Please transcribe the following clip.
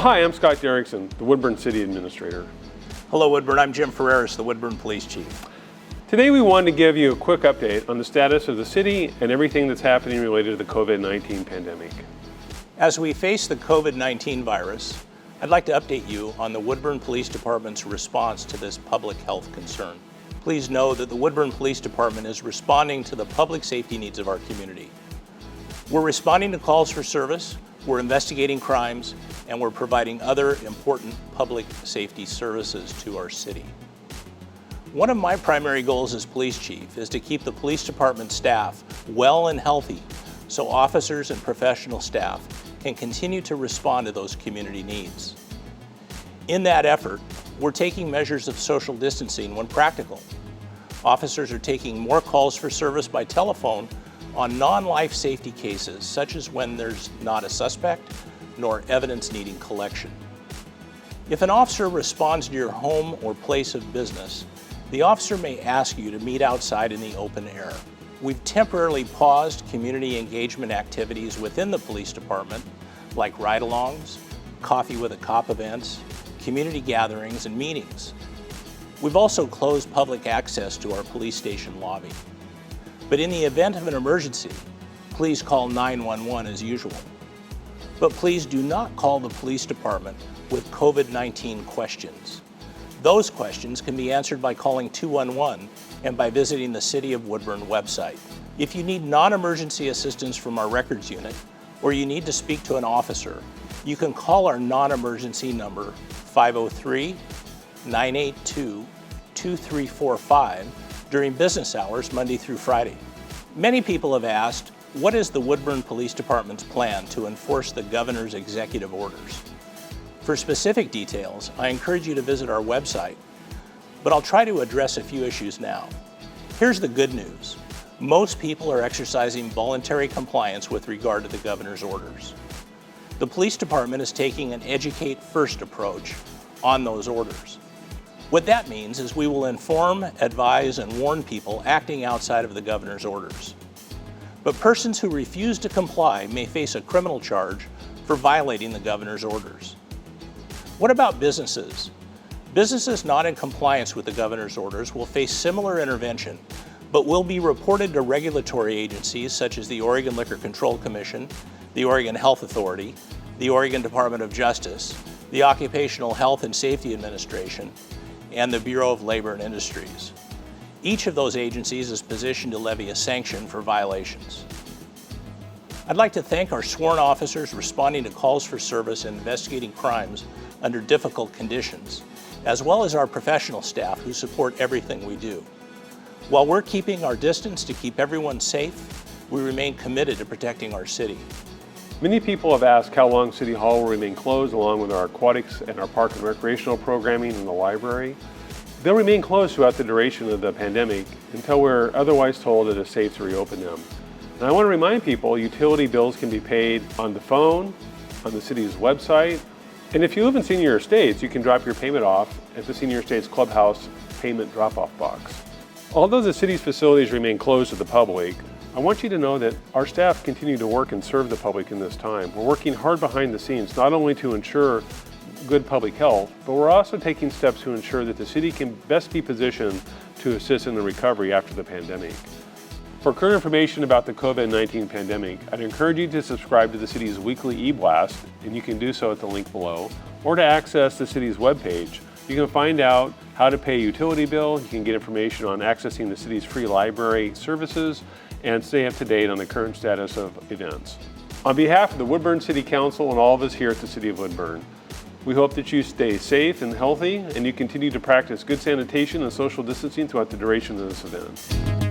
Hi, I'm Scott Derickson, the Woodburn City Administrator. Hello Woodburn, I'm Jim Ferraris, the Woodburn Police Chief. Today we wanted to give you a quick update on the status of the city and everything that's happening related to the COVID-19 pandemic. As we face the COVID-19 virus, I'd like to update you on the Woodburn Police Department's response to this public health concern. Please know that the Woodburn Police Department is responding to the public safety needs of our community. We're responding to calls for service, we're investigating crimes, and we're providing other important public safety services to our city. One of my primary goals as police chief is to keep the police department staff well and healthy so officers and professional staff can continue to respond to those community needs. In that effort, we're taking measures of social distancing when practical. Officers are taking more calls for service by telephone on non-life safety cases, such as when there's not a suspect nor evidence needing collection. If an officer responds to your home or place of business, the officer may ask you to meet outside in the open air. We've temporarily paused community engagement activities within the police department, like ride-alongs, coffee with a cop events, community gatherings, and meetings. We've also closed public access to our police station lobby. But in the event of an emergency, please call 911 as usual. But please do not call the police department with COVID-19 questions. Those questions can be answered by calling 211 and by visiting the City of Woodburn website. If you need non-emergency assistance from our records unit, or you need to speak to an officer, you can call our non-emergency number 503-982-2345 during business hours Monday through Friday. Many people have asked, what is the Woodburn Police Department's plan to enforce the governor's executive orders? For specific details, I encourage you to visit our website, but I'll try to address a few issues now. Here's the good news. Most people are exercising voluntary compliance with regard to the governor's orders. The police department is taking an educate first approach on those orders. What that means is we will inform, advise, and warn people acting outside of the governor's orders. But persons who refuse to comply may face a criminal charge for violating the governor's orders. What about businesses? Businesses not in compliance with the governor's orders will face similar intervention, but will be reported to regulatory agencies such as the Oregon Liquor Control Commission, the Oregon Health Authority, the Oregon Department of Justice, the Occupational Health and Safety Administration, and the Bureau of Labor and Industries. Each of those agencies is positioned to levy a sanction for violations. I'd like to thank our sworn officers responding to calls for service and investigating crimes under difficult conditions, as well as our professional staff who support everything we do. While we're keeping our distance to keep everyone safe, we remain committed to protecting our city. Many people have asked how long City Hall will remain closed along with our aquatics and our park and recreational programming in the library. They'll remain closed throughout the duration of the pandemic until we're otherwise told it is safe to reopen them. And I want to remind people utility bills can be paid on the phone, on the city's website, and if you live in senior estates, you can drop your payment off at the Senior Estates Clubhouse payment drop-off box. Although the city's facilities remain closed to the public, I want you to know that our staff continue to work and serve the public in this time. We're working hard behind the scenes, not only to ensure good public health, but we're also taking steps to ensure that the city can best be positioned to assist in the recovery after the pandemic. For current information about the COVID-19 pandemic, I'd encourage you to subscribe to the city's weekly e-blast, and you can do so at the link below, or to access the city's webpage. You can find out how to pay a utility bill, you can get information on accessing the city's free library services, and stay up to date on the current status of events. On behalf of the Woodburn City Council and all of us here at the City of Woodburn, we hope that you stay safe and healthy, and you continue to practice good sanitation and social distancing throughout the duration of this event.